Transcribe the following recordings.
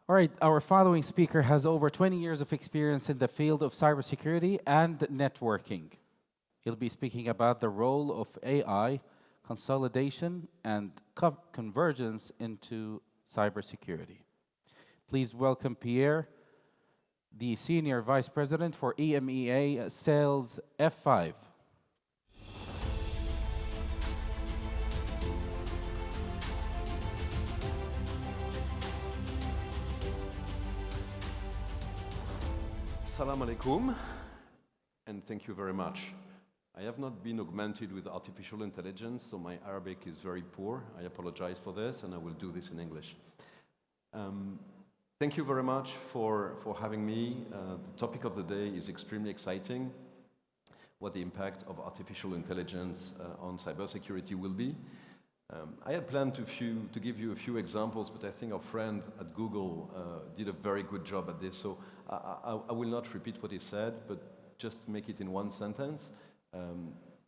All right, our following speaker has over 20 years of experience in the field of cybersecurity and networking. He'll be speaking about the role of AI, consolidation, and convergence into cybersecurity. Please welcome Pierre, the Senior Vice President for EMEA Sales F5. Salam alaikum, and thank you very much. I have not been augmented with artificial intelligence, so my Arabic is very poor. I apologize for this, and I will do this in English. Thank you very much for having me. The topic of the day is extremely exciting, what the impact of artificial intelligence on cybersecurity will be. I had planned to give you a few examples, but I think our friend at Google did a very good job at this, so I will not repeat what he said, but just make it in one sentence.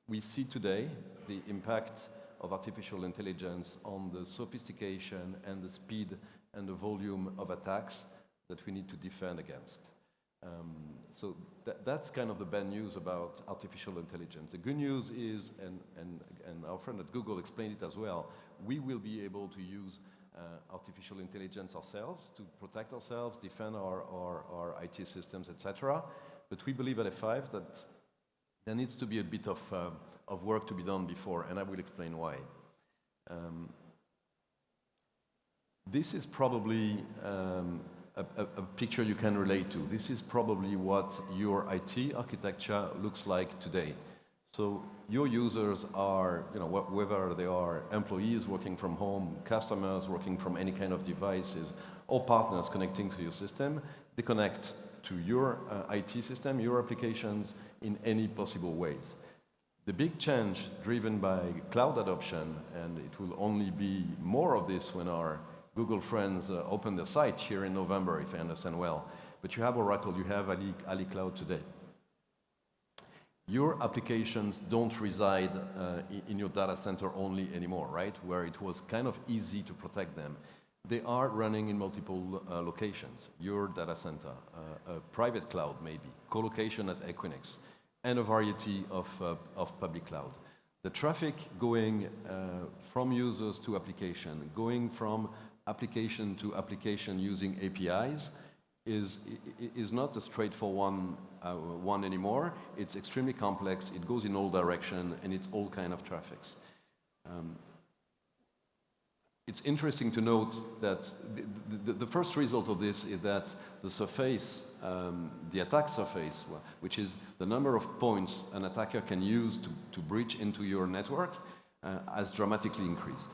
We see today the impact of artificial intelligence on the sophistication and the speed and the volume of attacks that we need to defend against. So that's kind of the bad news about artificial intelligence. The good news is, and our friend at Google explained it as well, we will be able to use artificial intelligence ourselves to protect ourselves, defend our IT systems, etc. But we believe at F5 that there needs to be a bit of work to be done before, and I will explain why. This is probably a picture you can relate to. This is probably what your IT architecture looks like today. So your users are, whether they are employees working from home, customers working from any kind of devices, or partners connecting to your system, they connect to your IT system, your applications in any possible ways. The big change driven by cloud adoption, and it will only be more of this when our Google friends open their site here in November, if I understand well. But you have Oracle, you have Ali Cloud today. Your applications don't reside in your data center only anymore, right? Where it was kind of easy to protect them. They are running in multiple locations. Your data center, a private cloud maybe, co-location at ENGINX, and a variety of public cloud. The traffic going from users to application, going from application to application using APIs is not a straightforward one anymore. It's extremely complex, it goes in all directions, and it's all kind of traffics. It's interesting to note that the first result of this is that the surface, the attack surface, which is the number of points an attacker can use to breach into your network, has dramatically increased.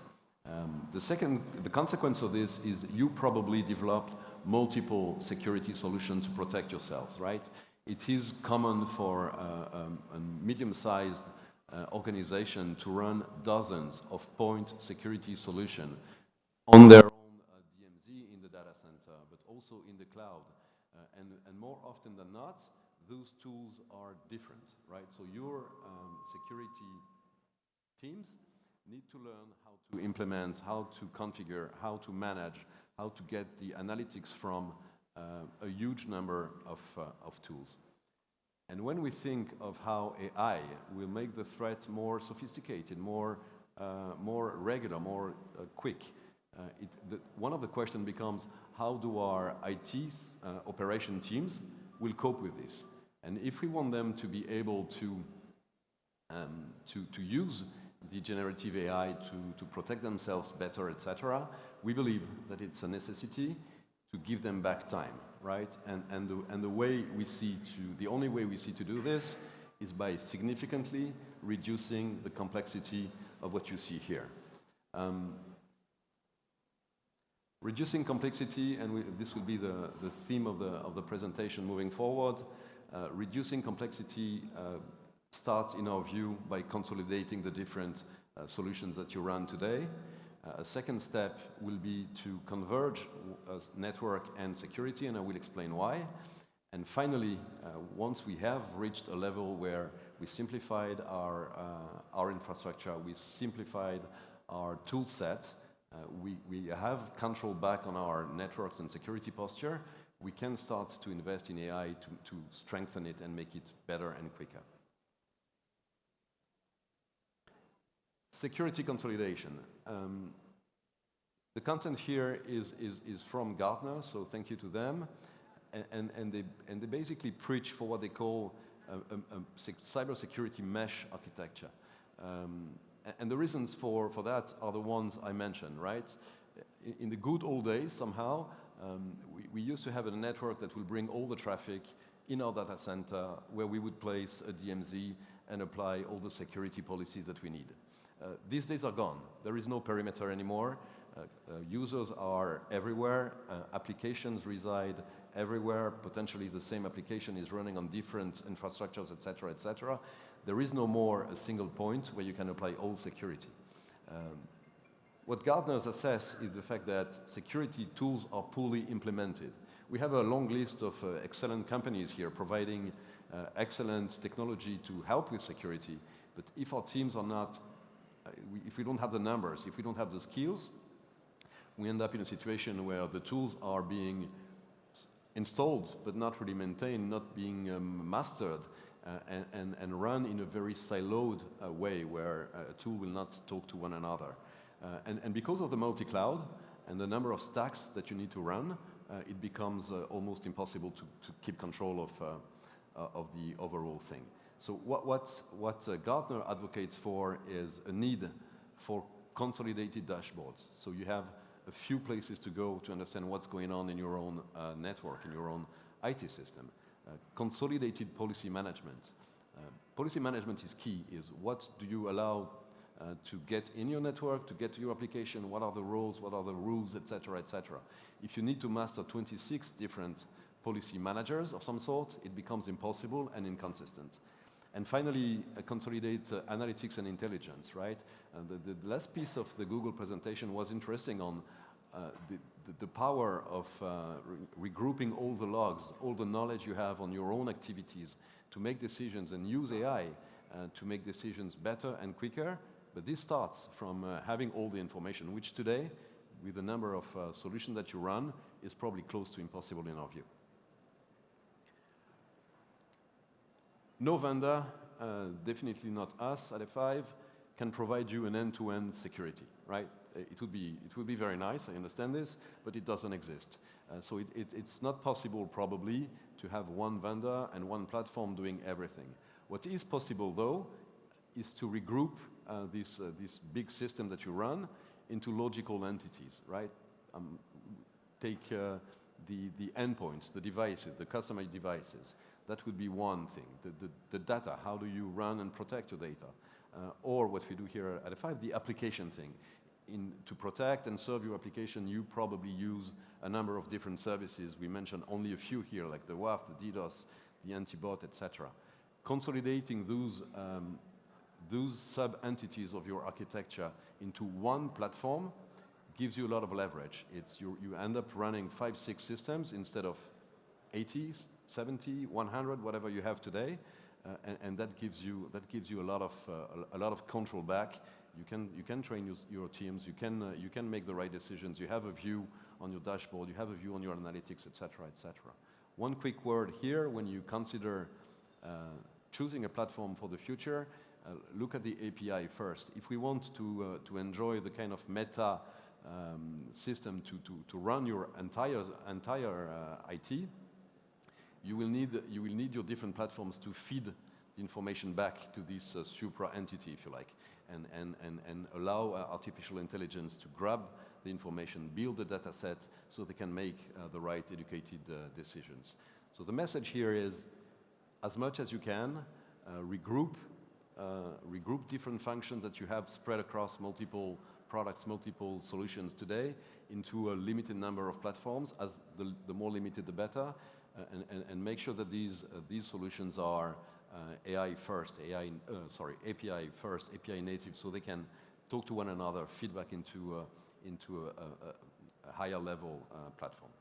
The consequence of this is you probably developed multiple security solutions to protect yourselves, right? It is common for a medium-sized organization to run dozens of point security solutions on their own DMZ in the data center, but also in the cloud. And more often than not, those tools are different, right? So your security teams need to learn how to implement, how to configure, how to manage, how to get the analytics from a huge number of tools. And when we think of how AI will make the threat more sophisticated, more regular, more quick, one of the questions becomes, how do our IT operation teams will cope with this? And if we want them to be able to use the generative AI to protect themselves better, etc., we believe that it's a necessity to give them back time, right? And the only way we see to do this is by significantly reducing the complexity of what you see here. Reducing complexity, and this will be the theme of the presentation moving forward. Reducing complexity starts, in our view, by consolidating the different solutions that you run today. A second step will be to converge network and security, and I will explain why. And finally, once we have reached a level where we simplified our infrastructure, we simplified our tool set, We have control back on our networks and security posture. We can start to invest in AI to strengthen it and make it better and quicker. Security consolidation. The content here is from Gartner, so thank you to them. And they basically preach for what they call a cybersecurity mesh architecture. And the reasons for that are the ones I mentioned, right? In the good old days, somehow, we used to have a network that will bring all the traffic in our data center, where we would place a DMZ and apply all the security policies that we need. These days are gone. There is no perimeter anymore. Users are everywhere. Applications reside everywhere. Potentially the same application is running on different infrastructures, etc., etc. There is no more a single point where you can apply all security. What Gartners assess is the fact that security tools are poorly implemented. We have a long list of excellent companies here providing excellent technology to help with security, but if our teams are not, if we don't have the numbers, if we don't have the skills, we end up in a situation where the tools are being installed but not really maintained, not being mastered, and run in a very siloed way where a tool will not talk to one another. And because of the multi-cloud and the number of stacks that you need to run, it becomes almost impossible to keep control of the overall thing. So what Gartner advocates for is a need for consolidated dashboards. So you have a few places to go to understand what's going on in your own network, in your own IT system. Consolidated policy management. Policy management is key, is what do you allow to get in your network, to get to your application, what are the roles, what are the rules, etc., etc. If you need to master 26 different policy managers of some sort, it becomes impossible and inconsistent. And finally, consolidate analytics and intelligence, right? The last piece of the Google presentation was interesting on the power of regrouping all the logs, all the knowledge you have on your own activities to make decisions and use AI to make decisions better and quicker. But this starts from having all the information, which today, with the number of solutions that you run, is probably close to impossible in our view. No vendor, definitely not us at F5, can provide you an end-to-end security, right? It would be very nice, I understand this, but it doesn't exist. So it's not possible probably to have one vendor and one platform doing everything. What is possible though, is to regroup this big system that you run into logical entities, right? Take the endpoints, the devices, the customer devices. That would be one thing. The data, how do you run and protect your data? Or what we do here at F5, the application thing. To protect and serve your application, you probably use a number of different services. We mentioned only a few here, like the WAF, the DDoS, the anti-bot, etc. Consolidating those sub-entities of your architecture into one platform gives you a lot of leverage. You end up running 5, 6 systems instead of 80, 70, 100, whatever you have today, and that gives you a lot of control back. You can train your teams. You can make the right decisions. You have a view on your dashboard. You have a view on your analytics, etc., etc. One quick word here: when you consider choosing a platform for the future, look at the API first. If we want to enjoy the kind of meta system to run your entire IT, you will need your different platforms to feed the information back to this supra entity, if you like, and allow artificial intelligence to grab the information, build the data set, so they can make the right educated decisions. So the message here is, as much as you can, regroup different functions that you have spread across multiple products, multiple solutions today, into a limited number of platforms. As the more limited, the better. And make sure that these solutions are API first, API native, so they can talk to one another, feedback into a higher level platform.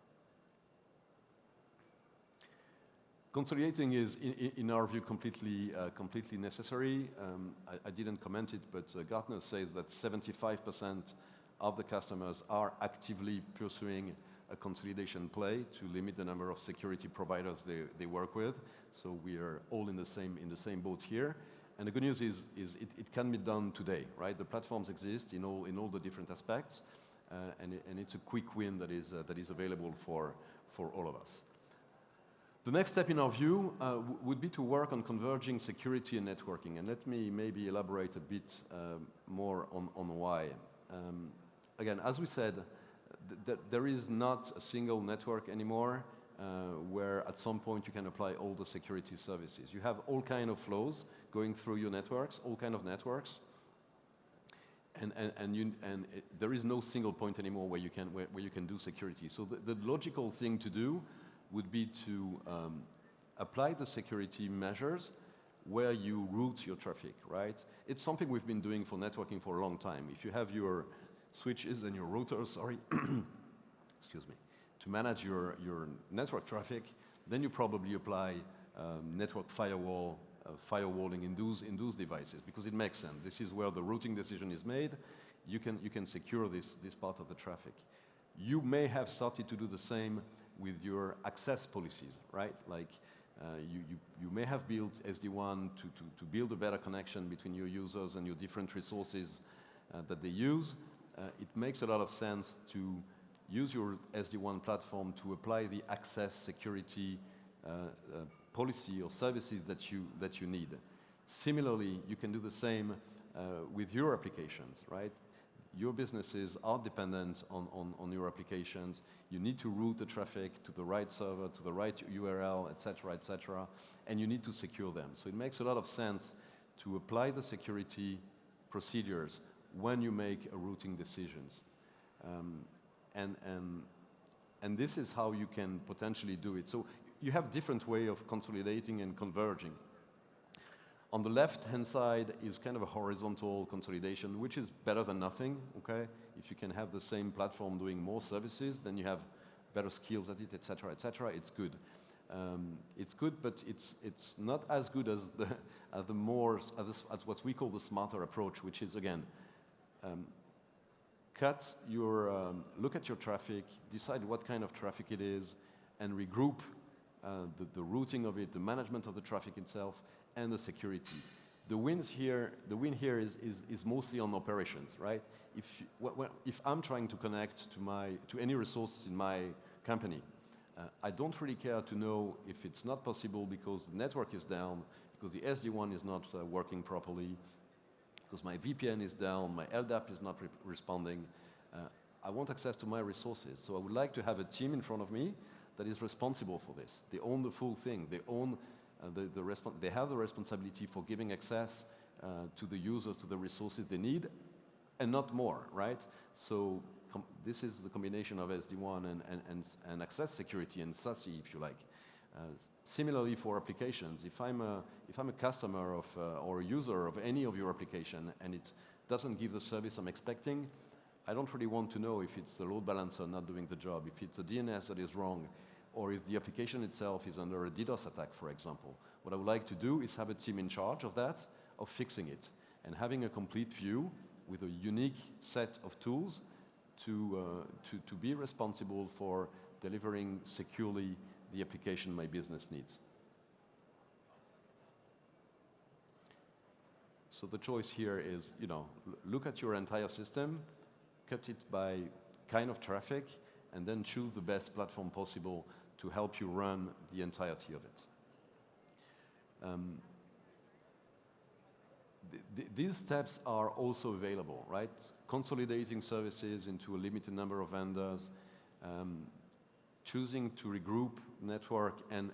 Consolidating is, in our view, completely necessary. I didn't comment it, but Gartner says that 75% of the customers are actively pursuing a consolidation play to limit the number of security providers they work with. So we are all in the same boat here. And the good news is it can be done today, right? The platforms exist in all the different aspects, and it's a quick win that is available for all of us. The next step in our view would be to work on converging security and networking. And let me maybe elaborate a bit more on why. Again, as we said, there is not a single network anymore where at some point you can apply all the security services. You have all kind of flows going through your networks, all kind of networks, and there is no single point anymore where you can do security. So the logical thing to do would be to apply the security measures where you route your traffic, right? It's something we've been doing for networking for a long time. If you have your switches and your routers, sorry, excuse me, to manage your network traffic, then you probably apply network firewalling in those devices, because it makes sense. This is where the routing decision is made. You can secure this part of the traffic. You may have started to do the same with your access policies, right? Like you may have built SD-WAN to build a better connection between your users and your different resources that they use. It makes a lot of sense to use your SD-WAN platform to apply the access security policy or services that you need. Similarly, you can do the same with your applications, right? Your businesses are dependent on your applications. You need to route the traffic to the right server, to the right URL, etc., and you need to secure them. So it makes a lot of sense to apply the security procedures when you make a routing decisions. And this is how you can potentially do it. So you have different way of consolidating and converging. On the left-hand side is kind of a horizontal consolidation, which is better than nothing, okay? If you can have the same platform doing more services, then you have better skills at it, etc., it's good. It's good, but it's not as good as what we call the smarter approach, which is, again, look at your traffic, decide what kind of traffic it is, and regroup the routing of it, the management of the traffic itself, and the security. The win here is mostly on operations, right? If I'm trying to connect to any resources in my company, I don't really care to know if it's not possible because the network is down, because the SD-WAN is not working properly, because my VPN is down, my LDAP is not responding. I want access to my resources. So I would like to have a team in front of me that is responsible for this. They own the full thing. They own they have the responsibility for giving access to the users, to the resources they need, and not more, right? So this is the combination of SD-WAN and access security and SASE, if you like. Similarly for applications, if I'm a customer of or a user of any of your application and it doesn't give the service I'm expecting, I don't really want to know if it's the load balancer not doing the job, if it's a DNS that is wrong, or if the application itself is under a DDoS attack, for example. What I would like to do is have a team in charge of that, of fixing it, and having a complete view with a unique set of tools to be responsible for delivering securely the application my business needs. So the choice here is, look at your entire system, cut it by kind of traffic, and then choose the best platform possible to help you run the entirety of it. These steps are also available, right? Consolidating services into a limited number of vendors, choosing to regroup network and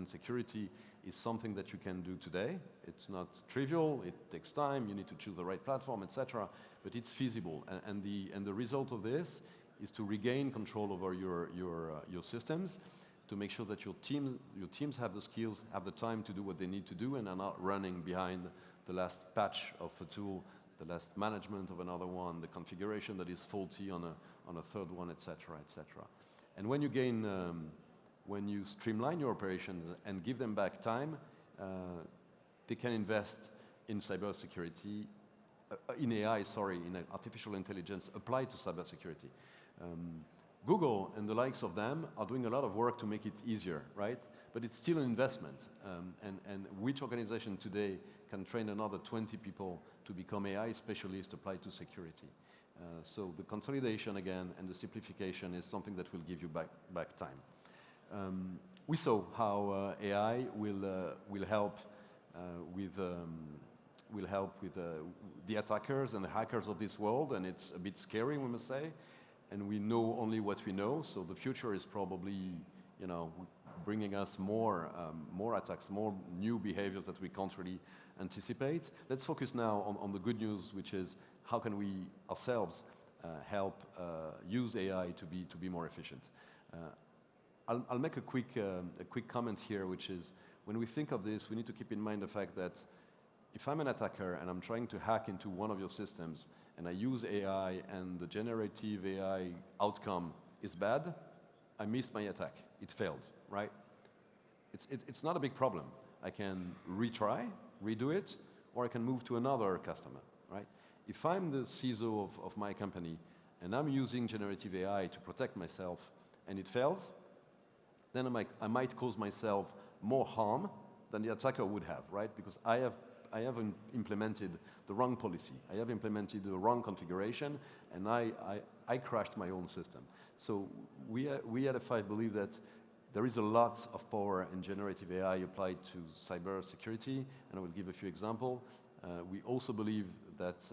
security is something that you can do today. It's not trivial, it takes time, you need to choose the right platform, etc., but it's feasible. And the result of this is to regain control over your systems, to make sure that your teams have the skills, have the time to do what they need to do, and are not running behind the last patch of a tool, the last management of another one, the configuration that is faulty on a third one, etc., etc. And when you streamline your operations and give them back time, they can invest in cybersecurity in AI, sorry, in artificial intelligence applied to cybersecurity. Google and the likes of them are doing a lot of work to make it easier, right? But it's still an investment. And which organization today can train another 20 people to become AI specialists applied to security? So the consolidation again and the simplification is something that will give you back time. We saw how AI will help with the attackers and the hackers of this world, and it's a bit scary, we must say. And we know only what we know, so the future is probably, you know, bringing us more attacks, more new behaviors that we can't really anticipate. Let's focus now on the good news, which is how can we ourselves help use AI to be more efficient. I'll make a quick comment here, which is when we think of this, we need to keep in mind the fact that if I'm an attacker and I'm trying to hack into one of your systems and I use AI and the generative AI outcome is bad, I missed my attack. It failed, right? It's not a big problem. I can retry, redo it, or I can move to another customer, right? If I'm the CISO of my company and I'm using generative AI to protect myself and it fails, then I might cause myself more harm than the attacker would have, right? Because I have implemented the wrong policy. I have implemented the wrong configuration, and I crashed my own system. So we at F5 believe that there is a lot of power in generative AI applied to cybersecurity, and I will give a few examples. We also believe that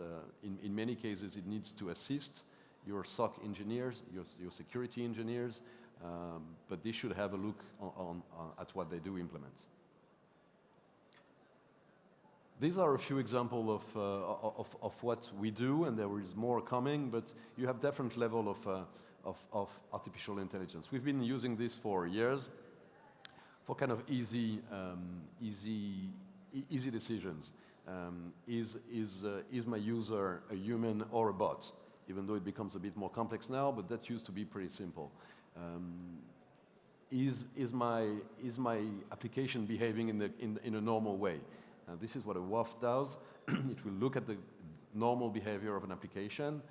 in many cases it needs to assist your SOC engineers, your security engineers, but they should have a look at what they do implement. These are a few examples of what we do, and there is more coming, but you have different level of artificial intelligence. We've been using this for years for kind of easy decisions. Is my user a human or a bot? Even though it becomes a bit more complex now, but that used to be pretty simple. Is my application behaving in a normal way? This is what a WAF does. It will look at the normal behavior of an application,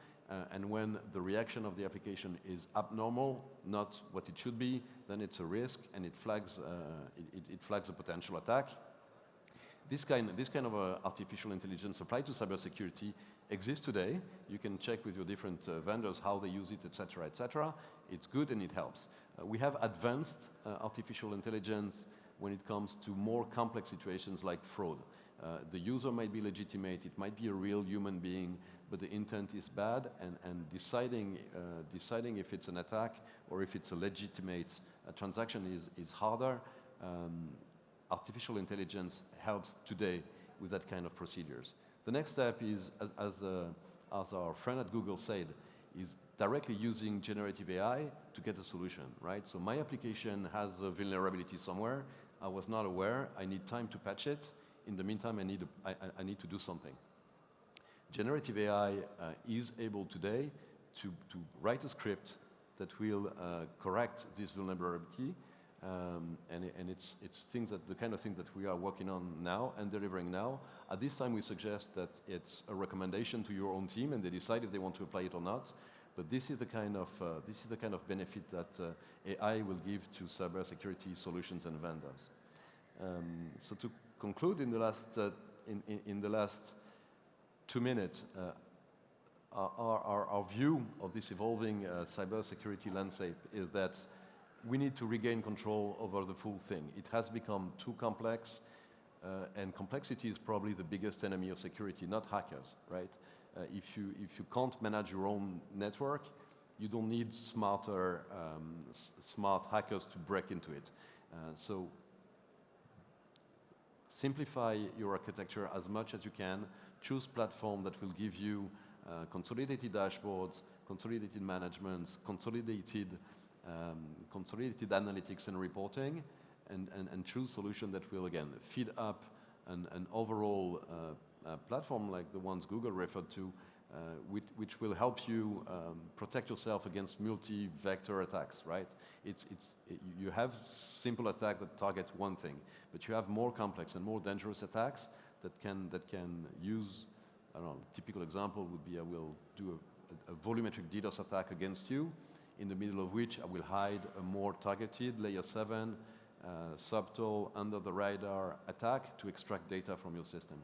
and when the reaction of the application is abnormal, not what it should be, then it's a risk, and it flags a potential attack. This kind of artificial intelligence applied to cybersecurity exists today. You can check with your different vendors how they use it, etc., etc. It's good and it helps. We have advanced artificial intelligence when it comes to more complex situations like fraud. The user might be legitimate, it might be a real human being, but the intent is bad, and deciding if it's an attack or if it's a legitimate transaction is harder. Artificial intelligence helps today with that kind of procedures. The next step is, as our friend at Google said, is directly using generative AI to get a solution, right? So my application has a vulnerability somewhere. I was not aware. I need time to patch it. In the meantime, I need to do something. Generative AI is able today to write a script that will correct this vulnerability, and it's things that the kind of thing that we are working on now and delivering now. At this time, we suggest that it's a recommendation to your own team, and they decide if they want to apply it or not. But this is the kind of benefit that AI will give to cybersecurity solutions and vendors. So to conclude, in the last 2 minutes, our view of this evolving cybersecurity landscape is that we need to regain control over the full thing. It has become too complex, and complexity is probably the biggest enemy of security, not hackers, right? If you can't manage your own network, you don't need smart hackers to break into it. So simplify your architecture as much as you can. Choose platform that will give you consolidated dashboards, consolidated managements, consolidated analytics and reporting, and choose solution that will again feed up an overall platform like the ones Google referred to, which will help you protect yourself against multi-vector attacks, right? You have simple attacks that target one thing, but you have more complex and more dangerous attacks that can use I don't know, typical example would be I will do a volumetric DDoS attack against you, in the middle of which I will hide a more targeted layer 7, subtle, under the radar attack to extract data from your system.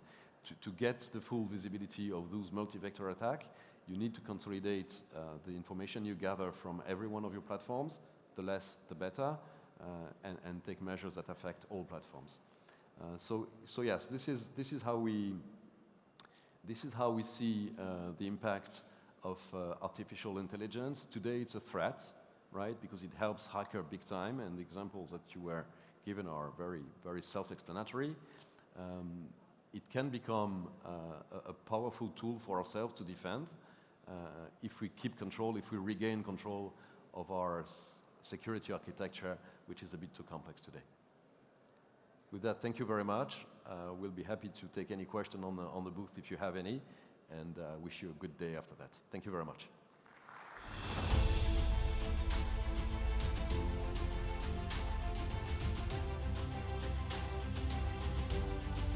To get the full visibility of those multi-vector attack, you need to consolidate the information you gather from every one of your platforms, the less the better, and take measures that affect all platforms. So yes, this is how we see the impact of artificial intelligence. Today it's a threat, right? Because it helps hacker big time, and the examples that you were given are very, very self-explanatory. It can become a powerful tool for ourselves to defend if we keep control, if we regain control of our security architecture, which is a bit too complex today. With that, thank you very much. We'll be happy to take any question on the booth if you have any, and wish you a good day after that. Thank you very much.